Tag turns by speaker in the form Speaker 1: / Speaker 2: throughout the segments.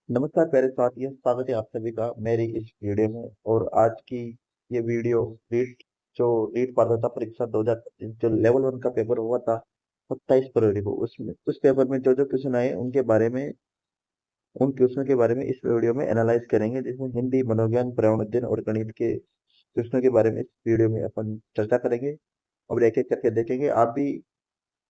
Speaker 1: नमस्कार प्यारे साथियों, स्वागत है आप सभी का मेरी इस वीडियो में। और आज की ये वीडियो रीट जो रीट पात्रता परीक्षा 2000 जो लेवल 1 का पेपर हुआ था 27 फरवरी को, उसमें उस पेपर में जो जो क्वेश्चन आए उनके बारे में, उन क्वेश्चन के बारे में इस वीडियो में एनालाइज करेंगे, जिसमें हिंदी, मनोविज्ञान, पर्यावरण अध्ययन और गणित के क्वेश्चनों के बारे में इस वीडियो में अपन चर्चा करेंगे और एक एक करके देखेंगे। आप भी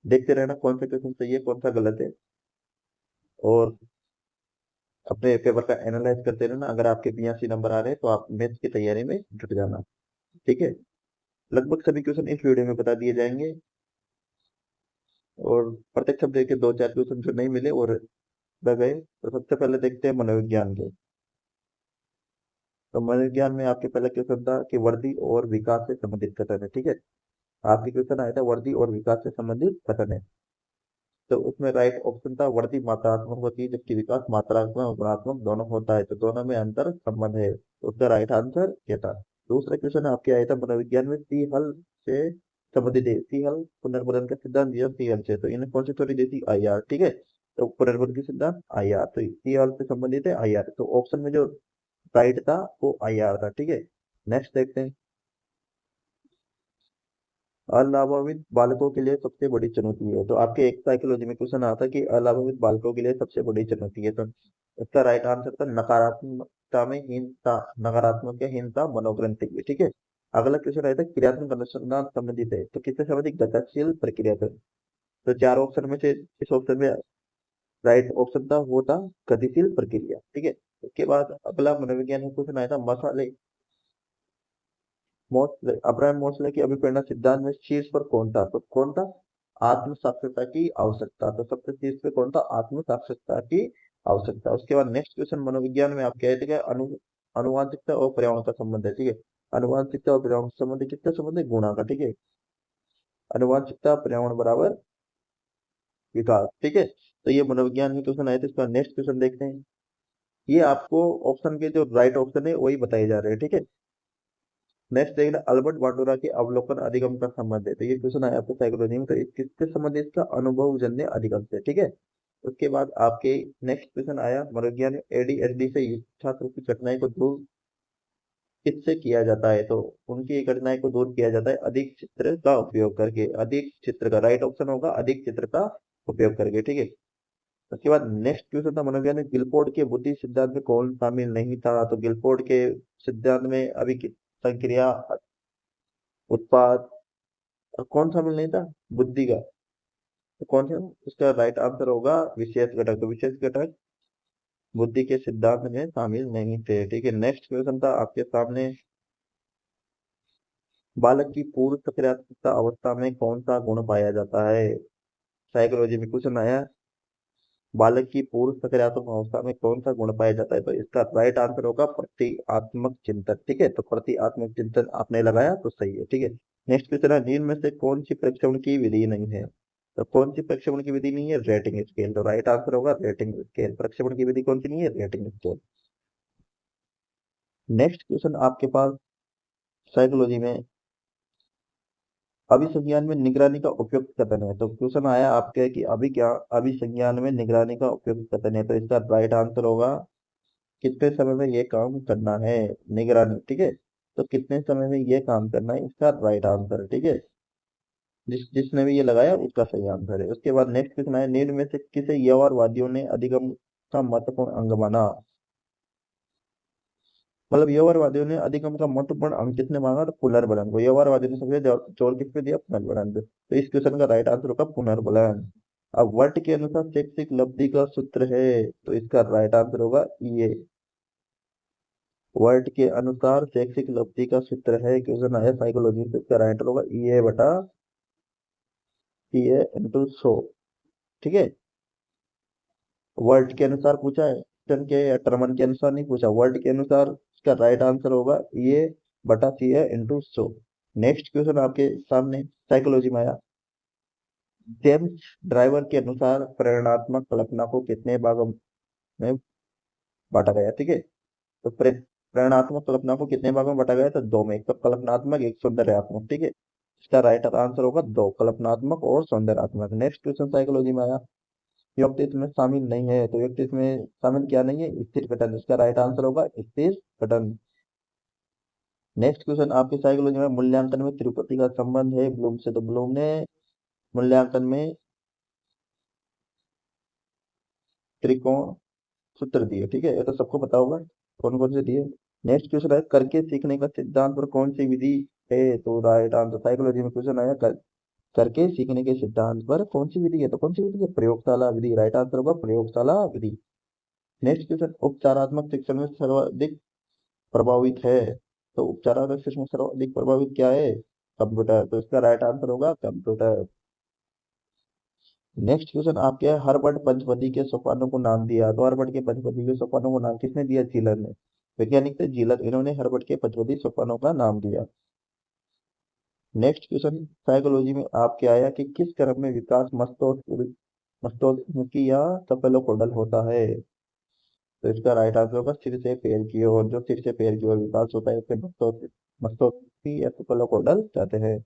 Speaker 1: देखते रहना कौन सा क्वेश्चन सही है, कौन सा गलत है, और अपने पेपर का एनालाइज करते रहना। अगर आपके 82 नंबर आ रहे हैं तो आप मैथ्स की तैयारी में जुट जाना। ठीक है। लगभग सभी क्वेश्चन इस वीडियो में बता दिए जाएंगे, और प्रत्येक सब्जेक्ट के दो चार क्वेश्चन जो नहीं मिले और रह गए, तो सबसे पहले देखते हैं मनोविज्ञान के। तो मनोविज्ञान में आपके पहला क्वेश्चन था कि वर्दी और विकास से संबंधित कथन है। ठीक है, आपके क्वेश्चन आया था वर्दी और विकास से संबंधित कथन है। तो उसमें राइट ऑप्शन था वर्दी मात्रात्मक होती है जबकि विकास मात्रात्मक और गुणात्मक दोनों होता है, तो दोनों में अंतर संबंध है। तो उसका राइट आंसर ये था। दूसरा क्वेश्चन आपके आया था मनोविज्ञान में सी हल से संबंधित है। सी हल पुनर्भरण का सिद्धांत दिया सी हल से, तो इन्हें कौन सी थ्योरी दी थी? I R. ठीक है, तो पुनर्भरण की सिद्धांत आई आर, तो सी हल से संबंधित है आई आर, तो ऑप्शन में जो राइट था वो आई आर था। ठीक है, नेक्स्ट देखते हैं। अलाभावित बालकों के लिए सबसे बड़ी चुनौती है। तो आपके एक साइकोलॉजी में क्वेश्चन आता कि अलाभावित बालकों के लिए सबसे बड़ी चुनौती है, तो इसका राइट आंसर था नकारात्मकता में हीनता, नकारात्मक या हीनता मनोग्रंथि में। ठीक है, अगला क्वेश्चन आया था क्रियात्मक अनुसंधान संबंधित है, तो किससे संबंधित? गतिशील प्रक्रिया से। तो चार ऑप्शन में से इस ऑप्शन में राइट ऑप्शन था वो था गतिशील प्रक्रिया। ठीक है, उसके बाद अगला मनोविज्ञान में क्वेश्चन आया था मसाले मोस्ले, अब्राहम मोस्ले की अभिप्रेरणा सिद्धांत में शीर्ष पर कौन था? तो कौन था? आत्म साक्षरता की आवश्यकता। तो सबसे शीर्ष पे कौन था? आत्म साक्षरता की आवश्यकता। उसके बाद नेक्स्ट क्वेश्चन मनोविज्ञान में आप कहते हैं अनुवांशिकता और पर्यावरण का संबंध है। ठीक है, अनुवांशिकता और पर्यावरण का संबंध किसका संबंध है? गुणा का। ठीक है, अनुवांशिकता पर्यावरण बराबर विकास। ठीक है, तो ये मनोविज्ञान में क्वेश्चन आए थे। इसका नेक्स्ट क्वेश्चन देखते हैं। ये आपको ऑप्शन के जो राइट ऑप्शन है वही बताए जा रहे हैं। ठीक है, नेक्स्ट देखना अल्बर्ट बांडुरा के अवलोकन अधिगम का संबंध है। तो ये क्वेश्चन आया आपको साइकोलॉजी में, तो किसके संबंध है? इसका अनुभवजन्य अधिगम से। ठीक है, उसके बाद आपके नेक्स्ट क्वेश्चन आया मनोविज्ञान में एडीएचडी से युक्त छात्र की कठिनाई को दूर किससे किया जाता है? तो उनकी कठिनाई को दूर किया जाता है अधिक चित्र का उपयोग करके। अधिक चित्र का राइट ऑप्शन होगा अधिक चित्र का उपयोग करके। ठीक है, उसके बाद नेक्स्ट क्वेश्चन था मनोविज्ञान में गिलफोर्ड के बुद्धि सिद्धांत में कौन शामिल नहीं था? तो गिलफोर्ड के सिद्धांत में अभी संक्रिया, उत्पाद, कौन शामिल नहीं था? बुद्धि का। तो कौन सा? इसका राइट आंसर होगा विशेष घटक। तो विशेष घटक बुद्धि के सिद्धांत में शामिल नहीं थे। ठीक है, नेक्स्ट क्वेश्चन था आपके सामने बालक की पूर्व सक्रियात्मकता अवस्था में कौन सा गुण पाया जाता है? साइकोलॉजी में क्वेश्चन आया बालक की पूर्व सक्रियात्मक अवस्था में कौन सा गुण पाया जाता है? तो इसका राइट आंसर होगा प्रतीकात्मक चिंतन। ठीक है, तो प्रतीकात्मक चिंतन आपने लगाया तो सही है। ठीक है, नेक्स्ट क्वेश्चन है निम्न में से कौन सी प्रक्षेपण की विधि नहीं है? तो कौन सी प्रक्षेपण की विधि नहीं है? Rating scale. तो राइट आंसर होगा रेटिंग स्केल। प्रक्षेपण की विधि कौन सी नहीं है? Rating scale. नेक्स्ट क्वेश्चन आपके पास साइकोलॉजी में अभिसंज्ञान में निगरानी का उपयुक्त कथन है। तो क्वेश्चन आया आपके कि अभिसंज्ञान में निगरानी का उपयुक्त कथन है, तो इसका राइट आंसर होगा कितने समय में ये काम करना है? निगरानी। ठीक है, तो कितने समय में ये काम करना है, इसका राइट आंसर है। ठीक है, जिसने भी ये लगाया उसका सही आंसर है। उसके बाद नेक्स्ट क्वेश्चन है निम्न में से किसे यौवनवादियों ने अधिगम का महत्वपूर्ण अंग माना? मतलब यौवनवादियों ने अधिगम का महत्वपूर्ण अंग किसने माना? तो पुनर्बलन को। यौवनवादियों ने सबसे जोर किस पे दिया? पुनर्बलन पे। तो इस क्वेश्चन का राइट आंसर होगा पुनर्बलन। अब वर्ट के अनुसार शैक्षिक लब्धि का सूत्र है, तो इसका राइट आंसर होगा ये। वर्ड के अनुसार शैक्षिक लब्धि का सूत्र है, क्वेश्चन आया साइकोलॉजी से, इसका राइट होगा ई ए बटा सी ए इंटू 100। ठीक है, वर्ड के अनुसार पूछा है, टर्म के या टर्मन के अनुसार नहीं पूछा, वर्ड के अनुसार इसका राइट आंसर होगा ए बटा सी ए इंटू 100। नेक्स्ट क्वेश्चन आपके सामने साइकोलॉजी में आया जेम्स ड्राइवर के अनुसार प्रेरणात्मक कल्पना को कितने भागों में बांटा गया? ठीक है, तो प्रेरणात्मक कल्पना को कितने भागों में बांटा गया? तो दो में, एक तो कल्पनात्मक एक सौंदर्यात्मक। ठीक है, इसका राइट आंसर होगा दो, कल्पनात्मक और सौंदर्यात्मक। नेक्स्ट क्वेश्चन साइकोलॉजी में आया युक्त इसमें शामिल नहीं है, तो युक्त इसमें शामिल क्या नहीं है, स्थिर घटन। इसका राइट आंसर होगा स्थिर घटन। नेक्स्ट क्वेश्चन आपकी साइकोलॉजी में मूल्यांकन में त्रिपति का संबंध है ब्लूम से, तो ब्लूम ने मूल्यांकन में त्रिकोण सूत्र दिए, ठीक है, ये तो सबको पता होगा कौन कौन से दिए। नेक्स्ट क्वेश्चन है करके सीखने का सिद्धांत पर कौन सी विधि है, तो राइट आंसर साइकोलॉजी में क्वेश्चन आया करके सीखने के सिद्धांत पर कौन सी विधि है, तो कौन सी विधि है, प्रयोगशाला विधि। राइट आंसर होगा प्रयोगशाला विधि। नेक्स्ट क्वेश्चन उपचारात्मक शिक्षण में सर्वाधिक प्रभावित है, तो उपचारात्मक शिक्षण में सर्वाधिक प्रभावित क्या है, कंप्यूटर, तो इसका राइट आंसर होगा कंप्यूटर। नेक्स्ट क्वेश्चन आपके है हर्बर्ट पंचपदी के सोपानों को नाम दिया, तो हर्बर्ट के पंचपदी के सोपानों को नाम किसने दिया, जीलर ने। वैज्ञानिक थे जीलर, इन्होंने हर्बर्ट के पंचपदी सोपानों का नाम दिया। नेक्स्ट क्वेश्चन साइकोलॉजी में आपके आया कि किस क्रम में विकास मस्तोन्मुखी या सफेलोपोडल होता है, तो इसका राइट आंसर होगा सिर से पैर की ओर। जो सिर से पैर की ओर विकास होता है उसे मस्तोन्मुखी या सफेलोपोडल कहते हैं।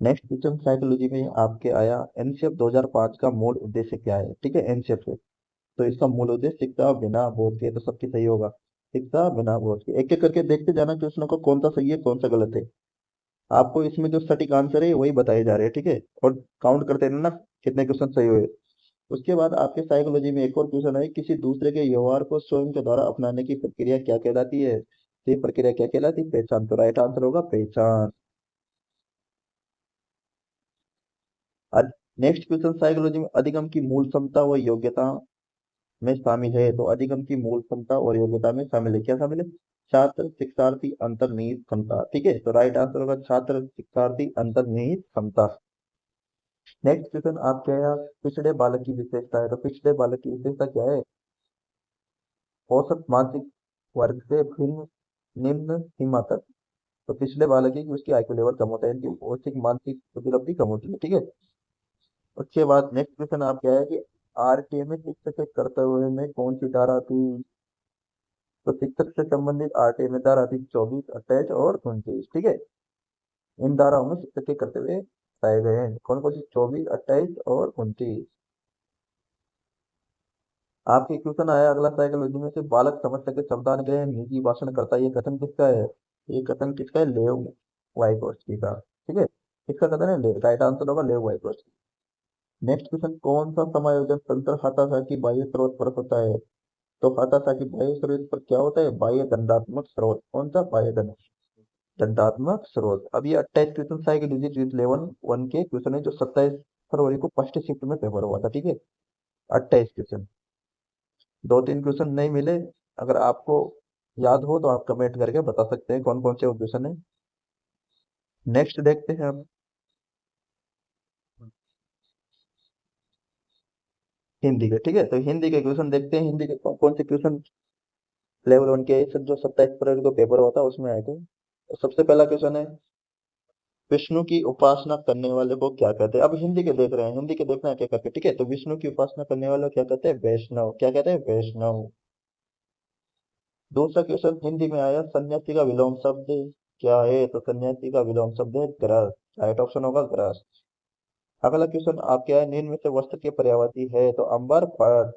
Speaker 1: नेक्स्ट क्वेश्चन साइकोलॉजी में आपके आया एनसीएफ 2005 का मूल उद्देश्य क्या है, ठीक है, एनसीएफ से, तो इसका मूल उद्देश्य शिक्षा बिना बोध के, तो सबकी सही होगा शिक्षा बिना बोध के। एक एक करके देखते जाना क्वेश्चनों को कौन सा सही है कौन सा गलत है, आपको इसमें जो सटीक आंसर है वही बताए जा रहे हैं, ठीक है, और काउंट करते रहना कितने क्वेश्चन सही हुए। उसके बाद आपके साइकोलॉजी में एक और क्वेश्चन है किसी दूसरे के व्यवहार को स्वयं के द्वारा अपनाने की प्रक्रिया क्या कहलाती है, तो ये प्रक्रिया क्या कहलाती है, पहचान, तो राइट आंसर होगा पहचान। आज नेक्स्ट क्वेश्चन साइकोलॉजी में अधिगम की मूल क्षमता व योग्यता में शामिल है, तो अधिगम की मूल क्षमता और योग्यता में शामिल है, क्या शामिल है, छात्र शिक्षार्थी अंतर्निहित क्षमता, ठीक है, तो राइट आंसर होगा छात्र शिक्षार्थी अंतर्निहित क्षमता। नेक्स्ट क्वेश्चन आपके यहाँ पिछड़े बालक की विशेषता है, तो पिछड़े बालक की विशेषता क्या है, औसत मानसिक वर्ग से भिन्न निम्न सीमा तक, तो पिछले बालक की उसकी आईक्यू लेवल कम होता है, इनकी औसत मानसिक उपलब्धि कम होती है, ठीक है। उसके बाद नेक्स्ट क्वेश्चन आप क्या है कि आरटीए में शिक्षक के कर्तव्य में कौन सी धारा थी, तो शिक्षक से संबंधित आरटीए में धारा थी 24, 28 और 29, ठीक है। इन धाराओं में शिक्षक के कर्तव्य बताए गए हैं, कौन कौन सी, 24, 28 और 29। आपके क्वेश्चन आया अगला साइकोलॉजी में से बालक समस्या के समाधान के लिए निजी भाषण करता है, ये कथन किसका है, ये कथन किसका है, लेव वाइगोत्स्की का, ठीक है, किसका कथन है, राइट आंसर होगा लेव वाइगोत्स्की। नेक्स्ट क्वेश्चन कौन सा समायोजन तंत्र हताशा की बाह्य स्रोत पर होता है, तो हताशा की बाह्य स्रोत पर क्या होता है, बाह्य दंडात्मक स्रोत, कौन सा, बाह्य दंडात्मक स्रोत। अब ये 28 क्वेश्चन साइकोलॉजी ड्रीट लेवल 1 के क्वेश्चन है जो 27 फरवरी को फर्स्ट शिफ्ट में पेपर हुआ था, ठीक है, 28 क्वेश्चन, दो तीन क्वेश्चन नहीं मिले, अगर आपको याद हो तो आप कमेंट करके बता सकते हैं कौन कौन से क्वेश्चन है। नेक्स्ट देखते हैं हम हिंदी के, ठीक है, तो हिंदी के क्वेश्चन देखते हैं, हिंदी के कौन कौन से क्वेश्चन लेवल 1 के जो 27 फरवरी को पेपर हुआ था उसमें आए थे। तो सबसे पहला क्वेश्चन है विष्णु की उपासना करने वाले को क्या कहते हैं, अब हिंदी के देख रहे हैं, हिंदी के देखना है क्या कहते हैं, ठीक है, तो विष्णु की उपासना करने वाले को क्या कहते हैं, वैष्णव, क्या कहते हैं, वैष्णव। दूसरा क्वेश्चन हिंदी में आया सन्यासी का विलोम शब्द क्या है, तो सन्यासी का विलोम शब्द है गृहस्थ, राइट ऑप्शन होगा गृहस्थ। अगला क्वेश्चन आप क्या है निम्न में से वस्त्र के पर्यायवाची है, तो अंबर पर्ट,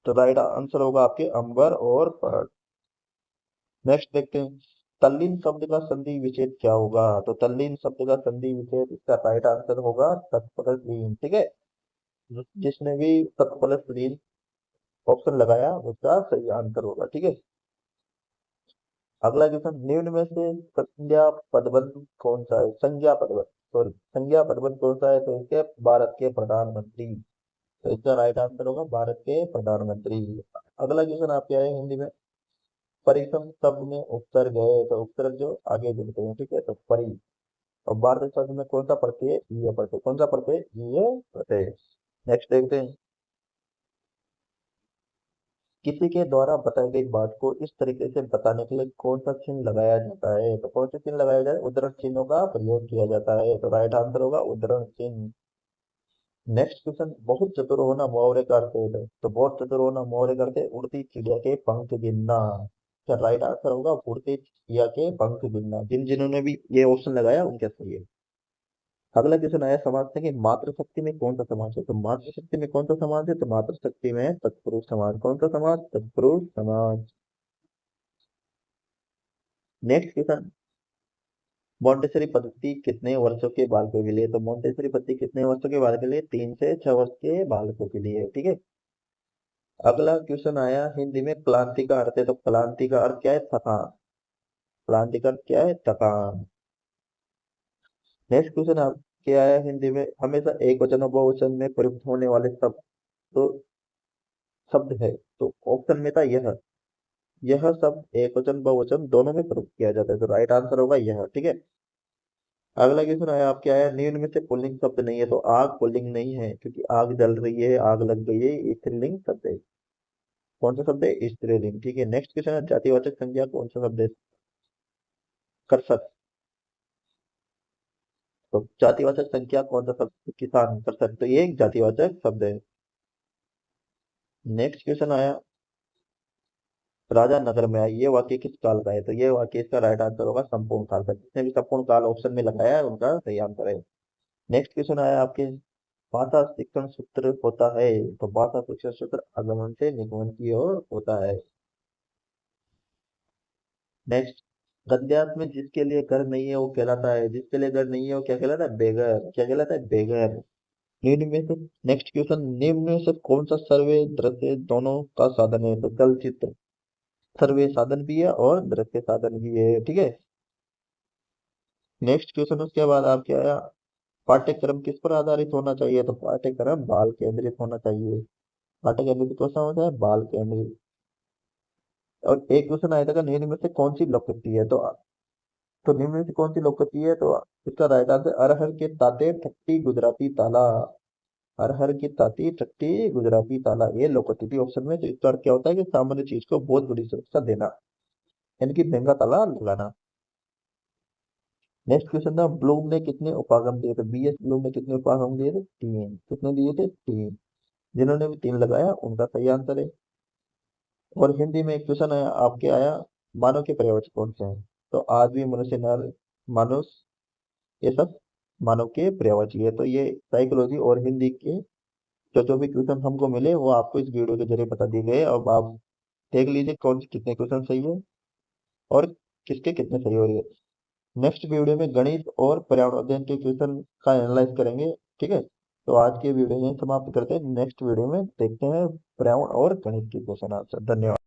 Speaker 1: तो राइट आंसर होगा आपके अंबर और पर्ट। नेक्स्ट देखते हैं तल्लीन शब्द का संधि विच्छेद क्या होगा, तो तल्लीन शब्द का संधि विच्छेद इसका राइट आंसर होगा तत्परस लीन, ठीक है, जिसने भी तत्परस लीन ऑप्शन लगाया उसका सही आंसर होगा, ठीक है। अगला क्वेश्चन निम्न में से संज्ञा पदबंध कौन सा है, संज्ञा पदबंध, सॉरी संज्ञा पदबंध कौन सा है, तो इसके भारत के प्रधानमंत्री, तो इसका राइट आंसर होगा भारत के प्रधानमंत्री। अगला क्वेश्चन आपके आए हिंदी में परिसम शब्द में उपसर्ग है, तो उपसर्ग जो आगे जुड़ते हैं, ठीक है, तो परि, और भारत शब्द में कौन सा प्रत्यय, ये प्रत्यय, कौन सा प्रत्यय, ये प्रत्यय। नेक्स्ट देखते हैं किसी के द्वारा बताई गई बात को इस तरीके से बताने के लिए कौन सा चिन्ह लगाया जाता है, तो कौन सा चिन्ह लगाया जाए, उद्धरण चिन्हों का प्रयोग किया जाता है, तो राइट आंसर होगा उद्धरण चिन्ह। नेक्स्ट क्वेश्चन बहुत चतुर होना मुहावरे का अर्थ है, तो बहुत चतुर होना मुहावरे का अर्थ है उड़ती चिड़िया के पंख गिनना, क्या राइट आंसर होगा उड़ती चिड़िया के पंख गिनना, जिन जिन्होंने भी ये ऑप्शन लगाया उनके सही है। अगला क्वेश्चन आया समाज से कि मातृशक्ति में कौन सा समाज है। तो मातृशक्ति में कौन सा समाज है, तो मातृशक्ति में है तत्पुरुष समाज। कौन सा समाज, तत्पुरुष समाज। नेक्स्ट क्वेश्चन, मोंटेसरी पद्धति कितने वर्षों के बालकों के लिए। तो मोंटेसरी पद्धति कितने वर्षों के बालकों के लिए, 3 से 6 वर्ष के बालकों के लिए। ठीक है। अगला क्वेश्चन आया हिंदी में क्लांति का अर्थ है। तो क्लांति का अर्थ क्या है, थकान। क्लांति का अर्थ क्या है, थकान। नेक्स्ट क्वेश्चन आपके आया हिंदी में हमेशा एक वचन और बहुवचन में प्रयुक्त होने वाले शब्द, तो शब्द है। तो ऑप्शन में था यह शब्द एक वचन बहुवचन दोनों में प्रयुक्त किया जाता है। तो राइट आंसर होगा यह। ठीक है। अगला क्वेश्चन आया आपके आया निम्न में से पुल्लिंग शब्द नहीं है। तो आग पुल्लिंग नहीं है, क्योंकि आग जल रही है, आग लग गई है, स्त्रीलिंग शब्द है। कौन सा शब्द है, स्त्रीलिंग। ठीक है। नेक्स्ट क्वेश्चन है जातिवाचक संज्ञा कौन सा शब्द है, कर्षक। तो जातिवाचक संख्या कौन सा शब्द, किसान, कर्षक। तो ये एक जातिवाचक शब्द है। नेक्स्ट क्वेश्चन आया राजा नगर में आया, ये वाक्य किस काल का है। तो ये वाक्य इसका राइट आंसर होगा संपूर्ण काल का। जिसने भी संपूर्ण काल ऑप्शन में लगाया है उनका सही आंसर है। नेक्स्ट क्वेश्चन आया आपके भाषा शिक्षण सूत्र होता है। तो भाषा शिक्षण सूत्र आगमन से निगमन की ओर होता है। नेक्स्ट, गद्यात्म में जिसके लिए घर नहीं है वो कहलाता है, जिसके लिए घर नहीं है वो क्या कहलाता है, बेघर। क्या कहलाता है, बेघर। निम्न में से नेक्स्ट क्वेश्चन, निम्न में से कौन सा सर्वे दृश्य दोनों का साधन है। तो चलचित्र सर्वे साधन भी है और दृश्य साधन भी है। ठीक है। नेक्स्ट क्वेश्चन उसके बाद आपके आया पाठ्यक्रम किस पर आधारित होना चाहिए। तो पाठ्यक्रम बाल केंद्रित होना चाहिए। पाठ्यक्रम कौन होता है, बाल केंद्रित। और एक क्वेश्चन आया था निम्न में से कौन सी लोकप्रिय है। तो निम्न में से कौन सी लोकप्रिय है। तो इसका राइट आंसर अरहर के ताते ठट्टी गुजराती ताला। अरहर की ताती ठट्टी गुजराती ताला, ये लोकप्रिय ऑप्शन में। तो इसका अर्थ क्या होता है कि सामान्य चीज को बहुत बड़ी सुरक्षा देना, यानी कि महंगा ताला लगाना। नेक्स्ट क्वेश्चन था ब्लूम ने कितने उपागम दिए थे। बीएस ब्लूम ने कितने उपागम दिए थे, 3। कितने दिए थे, 3। जिन्होंने भी 3 लगाया उनका सही आंसर है। और हिंदी में एक क्वेश्चन आया आपके आया मानव के पर्यायवाची कौन से हैं। तो आदमी, मनुष्य, नर, मनुष्य, ये सब मानव के पर्यायवाची है। तो ये साइकोलॉजी और हिंदी के जो भी क्वेश्चन हमको मिले वो आपको इस वीडियो के जरिए बता दिए गए। अब आप देख लीजिए कौन से कितने क्वेश्चन सही है और किसके कितने सही हो रही है। नेक्स्ट वीडियो में गणित और पर्यावरण अध्ययन के क्वेश्चन का एनालाइज करेंगे। ठीक है। तो आज के वीडियो में समाप्त करते हैं। नेक्स्ट वीडियो में देखते हैं पर्यावरण और गणित के क्वेश्चन आंसर। धन्यवाद।